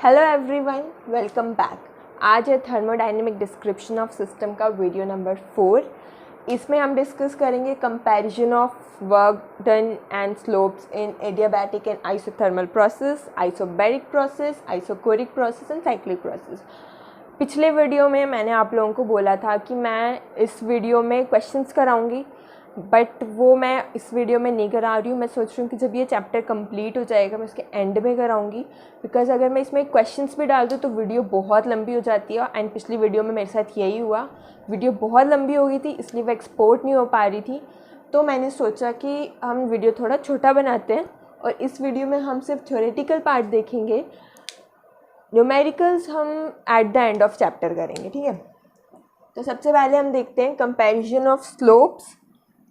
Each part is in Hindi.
Hello everyone, welcome back. आज है थर्मोडायनेमिक डिस्क्रिप्शन ऑफ सिस्टम का वीडियो नंबर 4। इसमें हम डिस्कस करेंगे comparison of work done and slopes in adiabatic and isothermal process, isobaric process, isochoric process and cyclic process. पिछले वीडियो में मैंने आप लोगों को बोला था कि मैं इस वीडियो में क्वेश्चंस कराऊंगी, बट वो मैं इस वीडियो में नहीं करा रही हूँ। मैं सोच रही हूँ कि जब ये चैप्टर कंप्लीट हो जाएगा मैं उसके एंड में कराऊंगी, बिकॉज अगर मैं इसमें क्वेश्चंस भी डाल दूँ तो वीडियो बहुत लंबी हो जाती है। एंड पिछली वीडियो में मेरे साथ यही हुआ, वीडियो बहुत लंबी हो गई थी, इसलिए वो एक्सपोर्ट नहीं हो पा रही थी। तो मैंने सोचा कि हम वीडियो थोड़ा छोटा बनाते हैं और इस वीडियो में हम सिर्फ थ्योरेटिकल पार्ट देखेंगे, न्यूमेरिकल्स हम at the end of chapter करेंगे, ठीक है। तो सबसे पहले हम देखते हैं comparison of slopes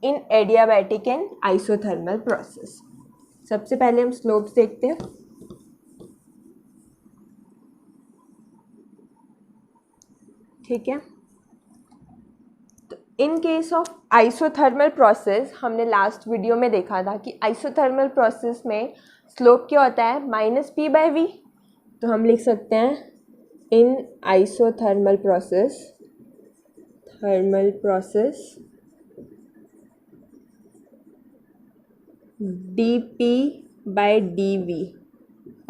in adiabatic and isothermal process. सबसे पहले हम स्लोप्स देखते हैं। ठीक है, तो इन केस ऑफ आइसोथर्मल प्रोसेस हमने लास्ट वीडियो में देखा था कि आइसोथर्मल प्रोसेस में स्लोप क्या होता है, -P/V। तो हम लिख सकते हैं in isothermal process, thermal process dP/dV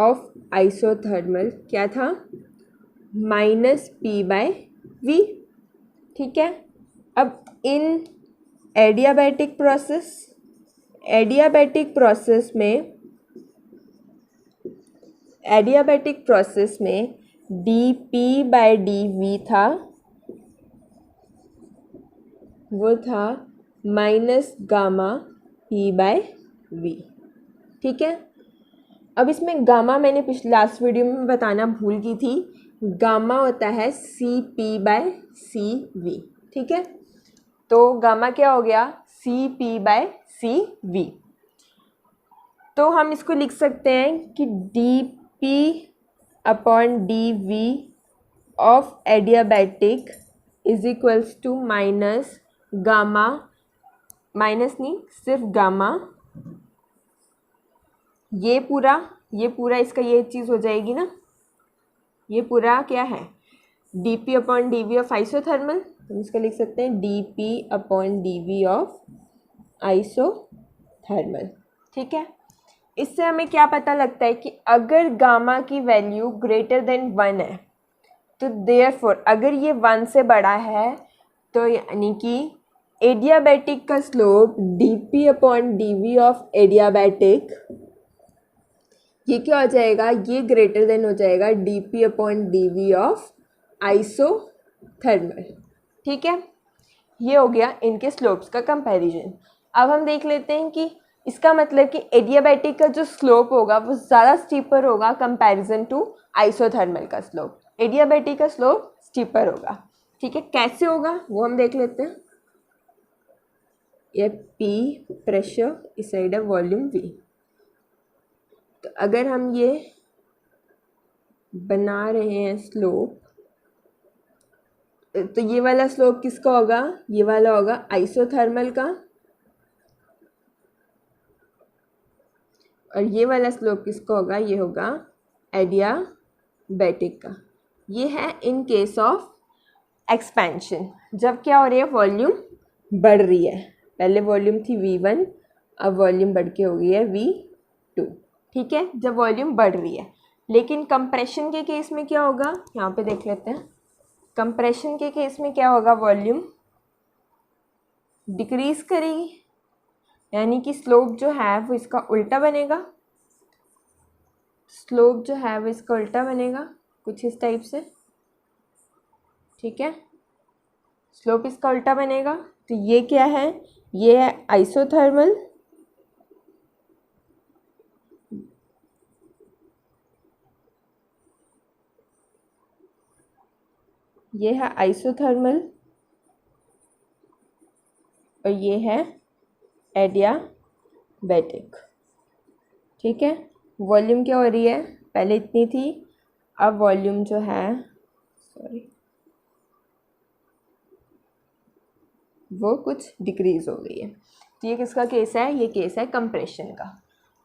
of isothermal क्या था, -P/V। ठीक है। अब इन एडियाबैटिक प्रोसेस में dP/dV था, वो था -γ/P/V। ठीक है। अब इसमें गामा मैंने पिछले लास्ट वीडियो में बताना भूल गई थी, गामा होता है CP/CV। ठीक है, तो गामा क्या हो गया, CP/CV। तो हम इसको लिख सकते हैं कि dP/dV of adiabatic is equals to minus gamma, minus नहीं सिर्फ गामा, ये पूरा इसका ये चीज़ हो जाएगी ना, ये पूरा क्या है, dP/dV ऑफ आइसोथर्मल। हम इसका लिख सकते हैं dP/dV ऑफ आइसोथर्मल। ठीक है, इससे हमें क्या पता लगता है कि अगर गामा की वैल्यू ग्रेटर देन 1 है तो देयरफॉर अगर ये 1 से बड़ा है तो यानी कि एडियाबैटिक का स्लोप dP/dV ऑफ एडियाबैटिक ये क्या हो जाएगा, ये ग्रेटर देन हो जाएगा dP/dV ऑफ आइसोथर्मल। ठीक है, ये हो गया इनके स्लोप्स का कंपैरिजन। अब हम देख लेते हैं कि इसका मतलब कि एडियाबैटिक का जो स्लोप होगा वो ज़्यादा स्टीपर होगा कंपैरिजन टू आइसोथर्मल का स्लोप। एडियाबैटिक का स्लोप स्टीपर होगा। ठीक है, कैसे होगा वो हम देख लेते हैं। ये P प्रेशर, इस साइड है वॉल्यूम V। तो अगर हम ये बना रहे हैं स्लोप, तो ये वाला स्लोप किसका होगा, ये वाला होगा आइसोथर्मल का, और ये वाला स्लोप किसका होगा, ये होगा एडियाबैटिक का। ये है इन केस ऑफ एक्सपेंशन, जब क्या हो रही है, वॉल्यूम बढ़ रही है। पहले वॉल्यूम थी V1, अब वॉल्यूम बढ़ के हो गई है V2। ठीक है, जब वॉल्यूम बढ़ रही है। लेकिन कंप्रेशन के केस में क्या होगा, यहाँ पे देख लेते हैं। कंप्रेशन के केस में क्या होगा, वॉल्यूम डिक्रीज करेगी, यानी कि स्लोप जो है वो इसका उल्टा बनेगा। स्लोप जो है वो इसका उल्टा बनेगा कुछ इस टाइप से। ठीक है, स्लोप इसका उल्टा बनेगा। तो ये क्या है, ये है आइसोथर्मल, ये है आइसोथर्मल और ये है एडियाबैटिक। ठीक है, वॉल्यूम क्या हो रही है, पहले इतनी थी, अब वॉल्यूम जो है वो कुछ डिक्रीज हो गई है। तो ये किसका केस है, ये केस है कंप्रेशन का।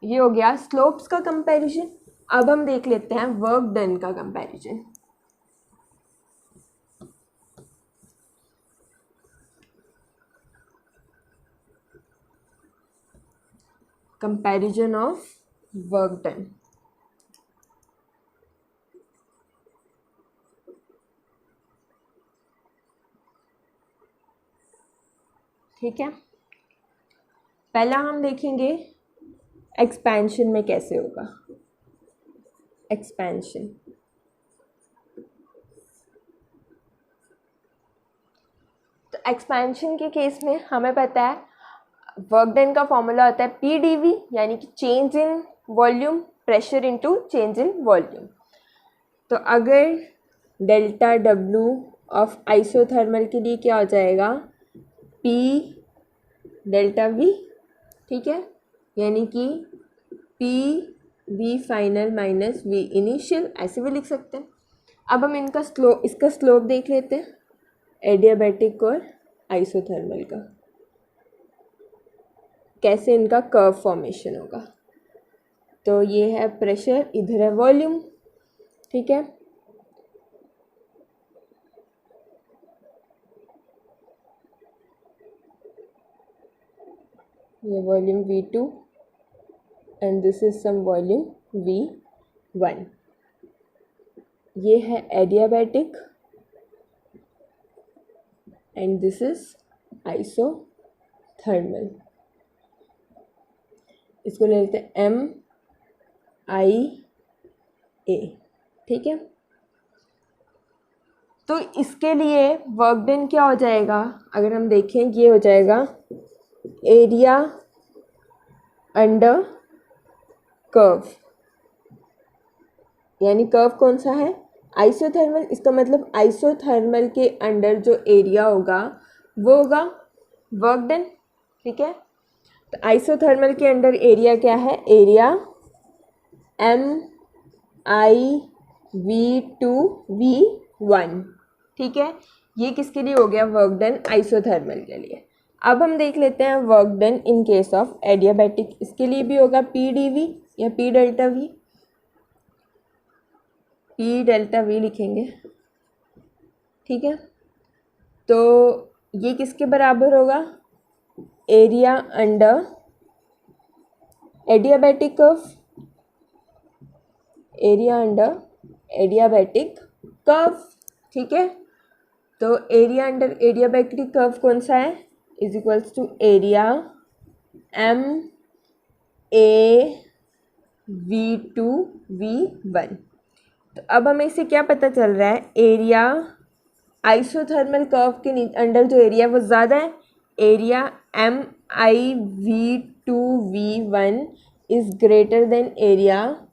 ये हो गया स्लोप्स का कंपैरिजन। अब हम देख लेते हैं वर्क डन का comparison. Comparison of work done. ठीक है, पहला हम देखेंगे एक्सपेंशन में कैसे होगा। एक्सपेंशन, तो एक्सपेंशन के केस में हमें पता है वर्क डन का फॉर्मूला होता है PdV, यानी कि change in volume, pressure into change in volume. तो अगर डेल्टा W ऑफ आइसोथर्मल के लिए क्या हो जाएगा, P डेल्टा V, ठीक है, यानी कि PV final minus V initial, ऐसे भी लिख सकते हैं। अब हम इसका स्लोप देख लेते हैं, एडियाबैटिक और आइसोथर्मल का, कैसे इनका कर्व फॉर्मेशन होगा। तो ये है प्रेशर, इधर है वॉल्यूम, ठीक है। ये volume V2 and this is some volume V1। ये है adiabatic and this is isothermal. इसको ले लेते हैं MIA, ठीक है। तो इसके लिए वर्क डन क्या हो जाएगा, अगर हम देखें ये हो जाएगा एरिया अंडर कर्व, यानी कर्व कौन सा है, आइसोथर्मल। इसका मतलब आइसोथर्मल के अंडर जो एरिया होगा वो होगा वर्क डन, ठीक है। तो आइसोथर्मल के अंडर एरिया क्या है, एरिया MIV2V1, ठीक है। ये किसके लिए हो गया, वर्क डन आइसोथर्मल के लिए। अब हम देख लेते हैं work done in case of adiabatic. इसके लिए भी होगा PdV या P delta V, P delta V लिखेंगे, ठीक है। तो ये किसके बराबर होगा, area under adiabatic curve, area under adiabatic curve, ठीक है। तो एरिया अंडर एडियाबैटिक कर्व कौन सा है, is equals to area MAV2V1। तो अब हमें इससे क्या पता चल रहा है, एरिया आइसोथर्मल कर्व के अंडर जो एरिया है वो ज़्यादा है, area MIV2V1 is greater than area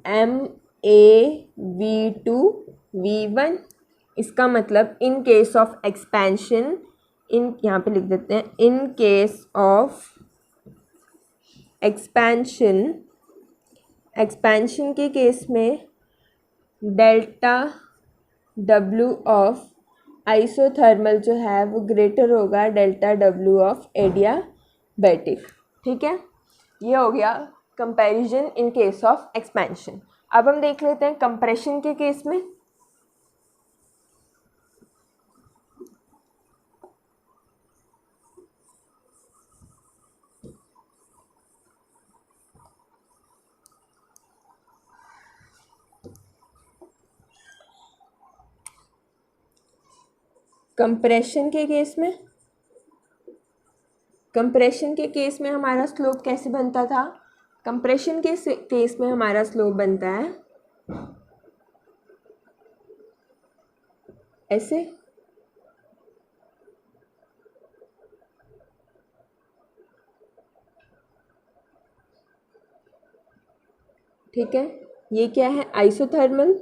MAV2V1। इसका मतलब इन केस ऑफ एक्सपेंशन, यहाँ पे लिख देते हैं, इन केस ऑफ एक्सपेंशन के केस में डेल्टा W ऑफ आइसोथर्मल जो है वो ग्रेटर होगा डेल्टा W ऑफ एडियाबैटिक, ठीक है। ये हो गया comparison in case of expansion. अब हम देख लेते हैं कंप्रेशन के केस में। कंप्रेशन के केस में हमारा स्लोप कैसे बनता था, कंप्रेशन के केस में हमारा स्लोप बनता है ऐसे, ठीक है। ये क्या है, आइसोथर्मल,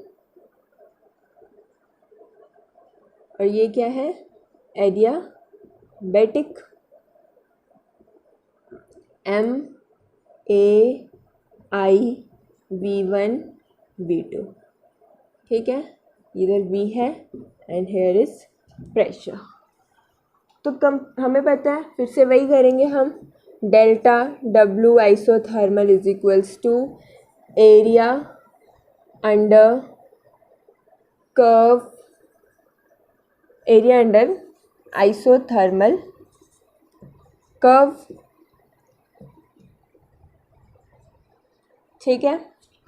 और ये क्या है, एडियाबैटिक, MAIV1 V2, ठीक है। इधर V है एंड हेयर इज प्रेशर। तो हमें पता है, फिर से वही करेंगे हम, delta W isothermal is equals to area under curve, area under isothermal curve, ठीक है।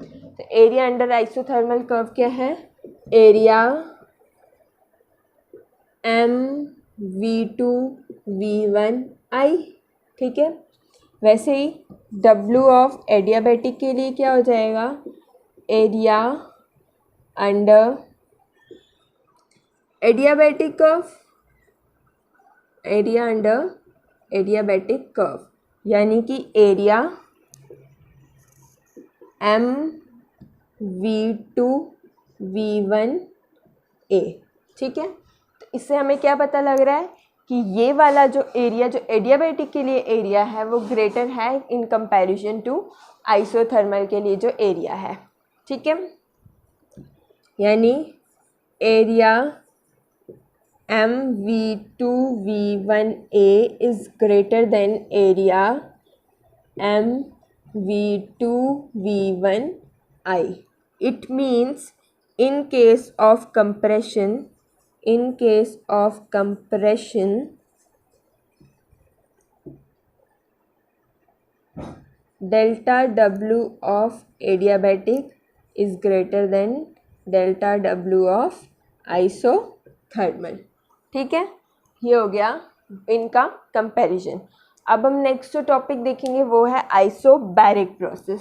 तो एरिया अंडर आइसोथर्मल कर्व क्या है, एरिया mv2v1i, ठीक है। वैसे ही W ऑफ एडियाबैटिक के लिए क्या हो जाएगा, area under adiabatic curve, area under adiabatic curve, यानी कि एरिया mv2v1a, ठीक है। तो इससे हमें क्या पता लग रहा है कि ये वाला जो एरिया जो एडियाबैटिक के लिए एरिया है वो ग्रेटर है इन कंपैरिजन टू आइसोथर्मल के लिए जो एरिया है, ठीक है। यानी area mv2v1a is greater than area mv2v1i. It means in case of compression, delta W of adiabatic is greater than delta W of isothermal, ठीक है। ये हो गया इनका कंपैरिजन। अब हम नेक्स्ट जो टॉपिक देखेंगे वो है आइसोबैरिक प्रोसेस,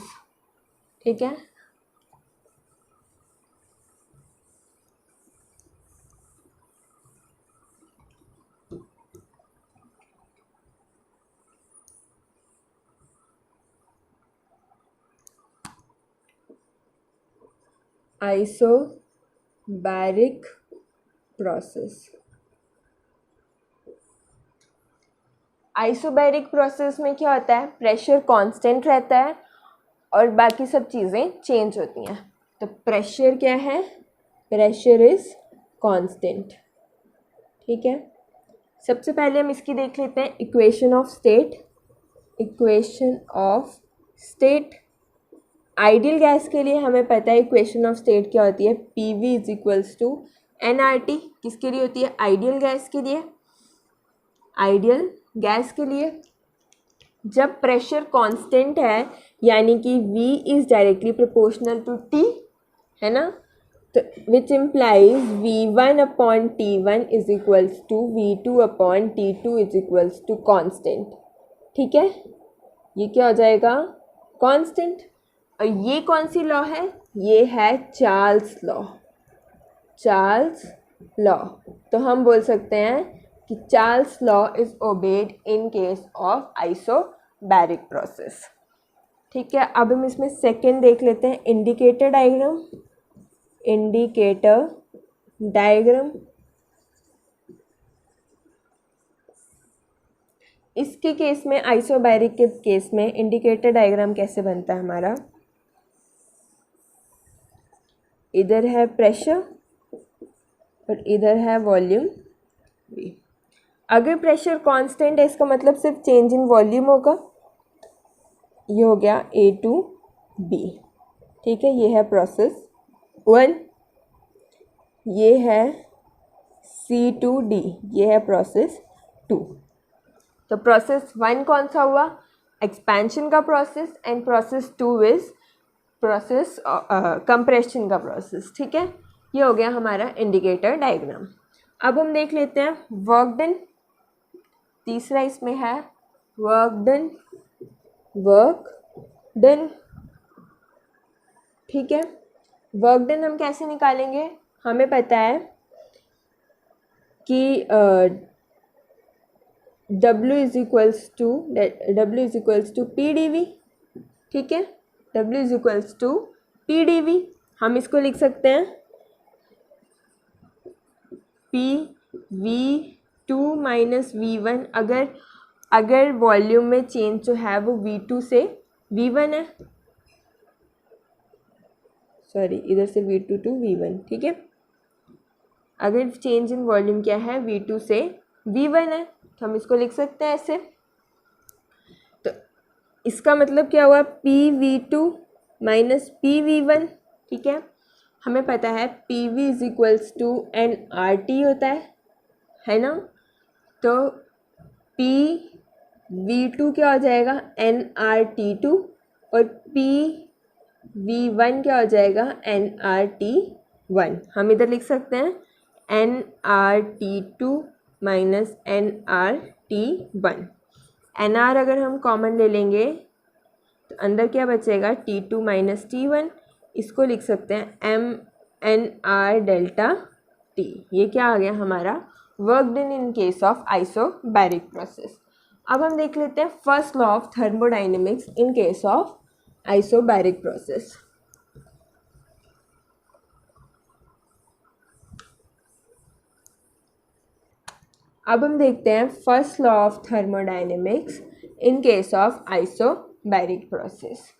ठीक है। आइसोबैरिक प्रोसेस, आइसोबैरिक प्रोसेस में क्या होता है, प्रेशर कांस्टेंट रहता है और बाकी सब चीज़ें चेंज होती हैं। तो प्रेशर क्या है, प्रेशर इज कांस्टेंट, ठीक है। सबसे पहले हम इसकी देख लेते हैं equation of state. Equation of state, ideal gas के लिए हमें पता है इक्वेशन ऑफ स्टेट क्या होती है, PV is equals to nRT। किसके लिए होती है, आइडियल गैस के लिए। आइडियल गैस के लिए जब प्रेशर कांस्टेंट है यानी कि V is directly proportional to T, है ना, तो which implies V1 upon T1 is equals to V2 upon T2 is equals to constant, ठीक है। ये क्या हो जाएगा, कांस्टेंट। और ये कौन सी लॉ है, ये है चार्ल्स लॉ। चार्ल्स लॉ, तो हम बोल सकते हैं कि Charles law is obeyed in case of isobaric process, ठीक है। अब हम इसमें सेकंड देख लेते हैं, इंडिकेटर डायग्राम। इंडिकेटर डायग्राम, इसके केस में, आइसोबैरिक के केस में इंडिकेटर डायग्राम कैसे बनता है हमारा, इधर है प्रेशर और इधर है वॉल्यूम V। अगर प्रेशर कांस्टेंट है इसका मतलब सिर्फ चेंज इन वॉल्यूम होगा। ये हो गया A to B, ठीक है। ये है प्रोसेस 1, ये है C to D, ये है प्रोसेस 2। तो प्रोसेस 1 कौन सा हुआ, एक्सपेंशन का process, and process 2 is process compression का प्रोसेस, ठीक है। ये हो गया हमारा इंडिकेटर डायग्राम। अब हम देख लेते हैं वर्क डन। तीसरा इसमें है वर्क डन, वर्क डन, ठीक है। वर्क डन हम कैसे निकालेंगे, हमें पता है कि W is equals to P dV, ठीक है। W is equals to P dV, हम इसको लिख सकते हैं PV2 माइनस V1। अगर वॉल्यूम में चेंज जो है वो V2 से V1 है, सॉरी इधर से V2 टू V1, ठीक है। अगर चेंज इन वॉल्यूम क्या है, V2 से V1 है, तो हम इसको लिख सकते हैं ऐसे। तो इसका मतलब क्या हुआ, PV2 minus P V one, ठीक है। हमें पता है P V is equals to N R T होता है ना। तो पी वी टू क्या हो जाएगा, एन आर टी टू, और पी वी वन क्या हो जाएगा, एन आर टी वन। हम इधर लिख सकते हैं N R T two minus N R T one. N R अगर हम कॉमन ले लेंगे तो अंदर क्या बचेगा, T two minus T one. इसको लिख सकते हैं M N R delta T. ये क्या आ गया हमारा, work done in case of isobaric process. अब हम देख लेते हैं first law of thermodynamics in case of isobaric process. अब हम देखते हैं first law of thermodynamics in case of isobaric process.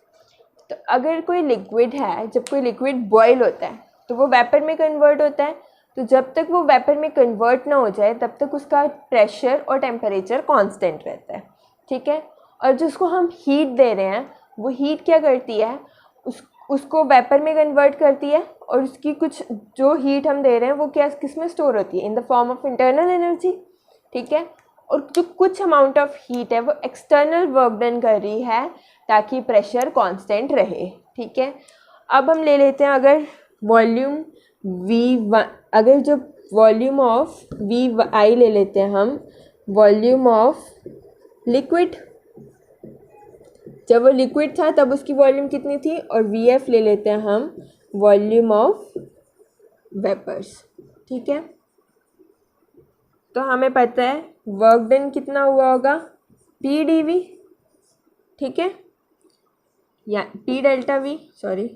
तो अगर कोई लिक्विड है, जब कोई लिक्विड बॉयल होता है तो वो वेपर में कन्वर्ट होता है। तो जब तक वो वेपर में कन्वर्ट ना हो जाए तब तक उसका प्रेशर और टेम्परेचर कांस्टेंट रहता है, ठीक है। और जिसको हम हीट दे रहे हैं वो हीट क्या करती है, उसको वेपर में कन्वर्ट करती है, और उसकी कुछ जो हीट हम दे रहे हैं वो क्या किस में स्टोर होती है, in the form of internal energy, ठीक है। और जो कुछ अमाउंट ऑफ हीट है वो एक्सटर्नल वर्क डन कर रही है ताकि प्रेशर कांस्टेंट रहे, ठीक है। अब हम ले लेते हैं अगर वॉल्यूम V1, अगर जो वॉल्यूम ऑफ VI ले लेते हैं हम, वॉल्यूम ऑफ लिक्विड, जब वो लिक्विड था तब उसकी वॉल्यूम कितनी थी, और VF ले लेते हैं हम वॉल्यूम ऑफ वेपर्स, ठीक है। तो हमें पता है वर्क डन कितना हुआ होगा, P dV, ठीक है, या P delta V, sorry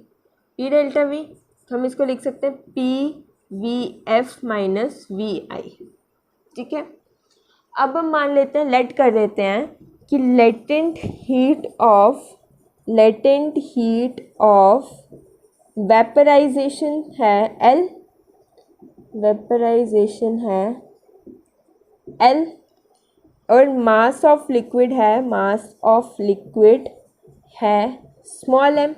P delta V। तो हम इसको लिख सकते हैं PVF माइनस VI, ठीक है। अब हम मान लेते हैं, लेट कर देते हैं कि लेटेंट हीट ऑफ वेपराइजेशन है L, वेपराइजेशन है L, और मास ऑफ लिक्विड है स्मॉल m।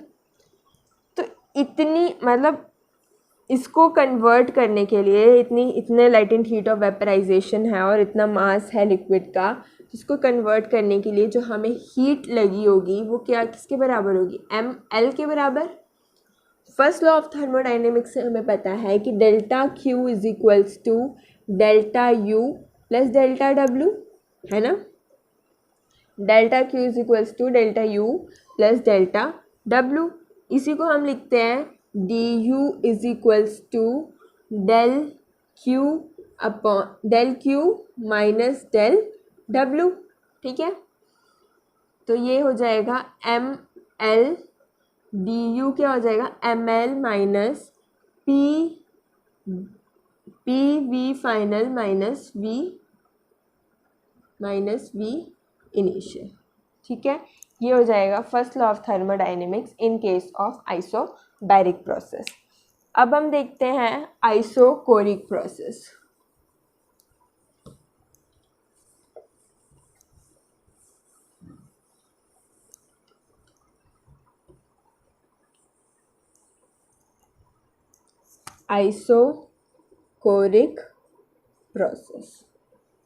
तो इतनी मतलब इसको कन्वर्ट करने के लिए इतने लेटेंट हीट ऑफ वेपराइजेशन है और इतना मास है लिक्विड का, जिसको कन्वर्ट करने के लिए जो हमें हीट लगी होगी वो क्या किसके बराबर होगी, ml के बराबर। फर्स्ट लॉ ऑफ थर्मोडाइनमिक्स से हमें पता है कि delta Q is equals to delta U plus delta W, है ना। Delta Q is equals to delta U plus delta W। इसी को हम लिखते हैं du is equals to del Q minus del W, ठीक है। तो ये हो जाएगा ml du क्या हो जाएगा, ml minus PV final minus V initial, ठीक है। ये हो जाएगा first law of thermodynamics in case of isobaric process. अब हम देखते हैं आइसोकोरिक प्रोसेस। आइसोकोरिक प्रोसेस,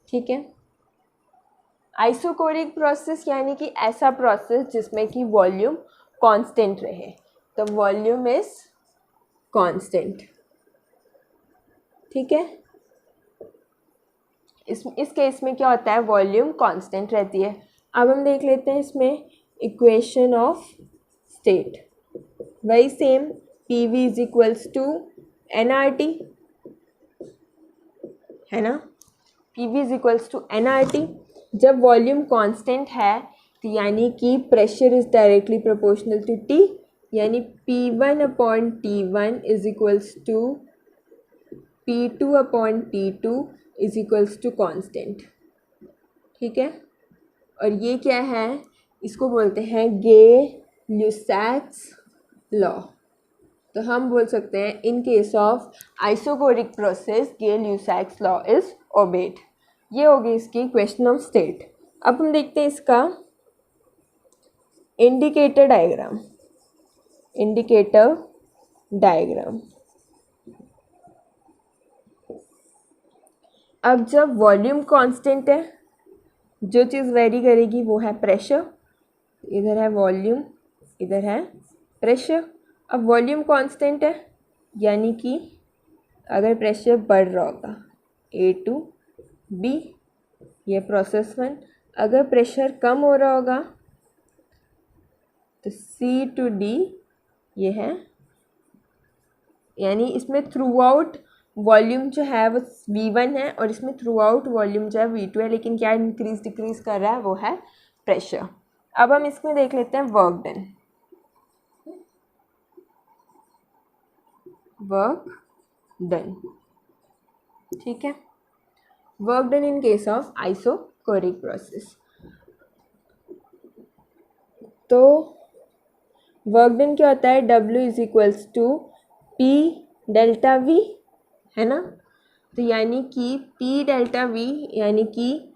ठीक है। आइसोकोरिक प्रोसेस यानी कि ऐसा प्रोसेस जिसमें कि वॉल्यूम कांस्टेंट रहे। तो वॉल्यूम इज कांस्टेंट, ठीक है। इस केस में क्या होता है, वॉल्यूम कांस्टेंट रहती है। अब हम देख लेते हैं इसमें इक्वेशन ऑफ स्टेट, वही same PV is equals to nRT, है ना। PV is equals to nRT। जब वॉल्यूम कांस्टेंट है तो यानी कि pressure is directly proportional to T, यानी P1 upon T1 is equals to P2 upon T2 is equals to constant, ठीक है। और ये क्या है, इसको बोलते हैं गे-ल्यूसैक्स लॉ। तो हम बोल सकते हैं in case of isochoric process Gay Lussac's law is obeyed. ये होगी इसकी इक्वेशन ऑफ स्टेट। अब हम देखते हैं इसका इंडिकेटर डायग्राम। Indicator diagram. अब जब वॉल्यूम कांस्टेंट है, जो चीज़ वेरी करेगी वो है प्रेशर। इधर है वॉल्यूम, इधर है प्रेशर। अब वॉल्यूम कांस्टेंट है, यानी कि अगर प्रेशर बढ़ रहा होगा A to B, ये प्रोसेस 1। अगर प्रेशर कम हो रहा होगा तो C to D, ये है, यानी इसमें थ्रू आउट वॉल्यूम जो है वो V1 है और इसमें थ्रू आउट वॉल्यूम जो है V2 है, लेकिन क्या इंक्रीज डिक्रीज कर रहा है वो है प्रेशर। अब हम इसमें देख लेते हैं वर्क डन। वर्क डन, ठीक है, work done in case of isochoric process. तो वर्क डन क्या होता है, W is equals to P delta V, है ना। तो यानी कि P डेल्टा V यानी कि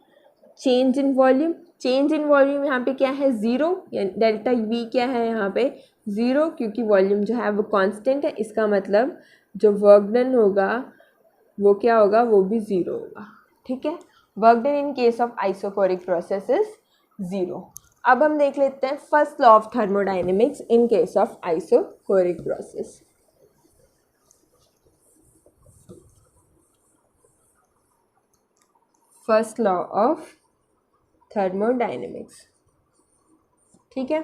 change in volume. Change in volume यहाँ पे क्या है, ज़ीरो, यानी डेल्टा V क्या है यहाँ पे ज़ीरो, क्योंकि वॉल्यूम जो है वो कांस्टेंट है। इसका मतलब जो वर्क डन होगा वो क्या होगा, वो भी ज़ीरो होगा, ठीक है। Work done in case of isochoric process is zero. अब हम देख लेते हैं first law of thermodynamics in case of isochoric process. First law of thermodynamics, ठीक है।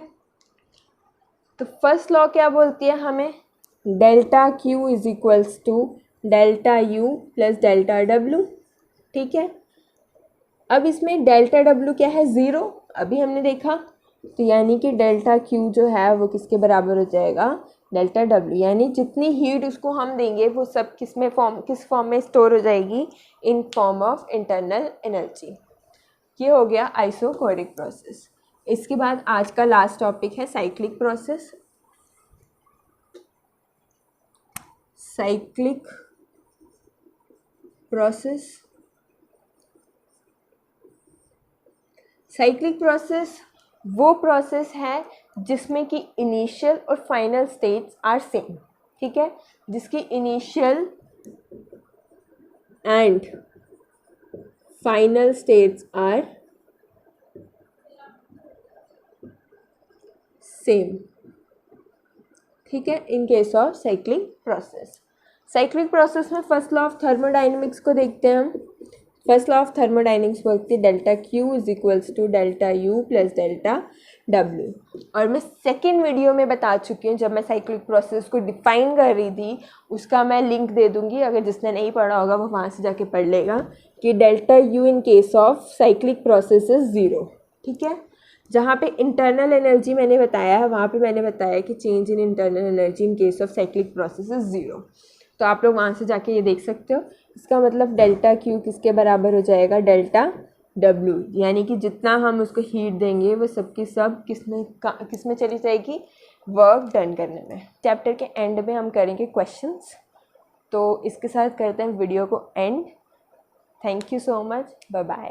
तो फर्स्ट लॉ क्या बोलती है हमें, delta Q is equals to delta U plus delta W, ठीक है। अब इसमें डेल्टा W क्या है, ज़ीरो, अभी हमने देखा। तो यानी कि डेल्टा Q जो है वो किसके बराबर हो जाएगा, डेल्टा W, यानी जितनी हीट उसको हम देंगे वो सब किस फॉर्म में स्टोर हो जाएगी, in form of internal energy. ये हो गया आइसोकोरिक प्रोसेस। इसके बाद आज का लास्ट टॉपिक है cyclic process. Cyclic process, cyclic process वो प्रोसेस है जिसमें कि इनिशियल और फाइनल स्टेट्स आर सेम, ठीक है, जिसकी initial and final states are same, ठीक है, in case of cyclic process. Cyclic process में फर्स्ट लॉ ऑफ थर्मोडाइनमिक्स को देखते हैं हम। फर्स्ट लॉ ऑफ थर्मोडाइनमिक्स बोलती है delta Q is equals to delta U plus delta W। और मैं सेकेंड वीडियो में बता चुकी हूँ, जब मैं साइक्लिक प्रोसेस को डिफाइन कर रही थी, उसका मैं लिंक दे दूँगी, अगर जिसने नहीं पढ़ा होगा वो वहाँ से जाके पढ़ लेगा, कि delta U in case of cyclic process is zero, ठीक है। जहाँ पे इंटरनल एनर्जी मैंने बताया है, वहाँ पे मैंने बताया कि change in internal energy in case of cyclic process is zero. तो आप लोग वहाँ से जाके ये देख सकते हो। इसका मतलब डेल्टा Q किसके बराबर हो जाएगा, डेल्टा W, यानी कि जितना हम उसको हीट देंगे वो सब की सब किस में चली जाएगी, वर्क डन करने में। चैप्टर के एंड में हम करेंगे क्वेश्चंस। तो इसके साथ करते हैं वीडियो को end. Thank you so much, bye bye.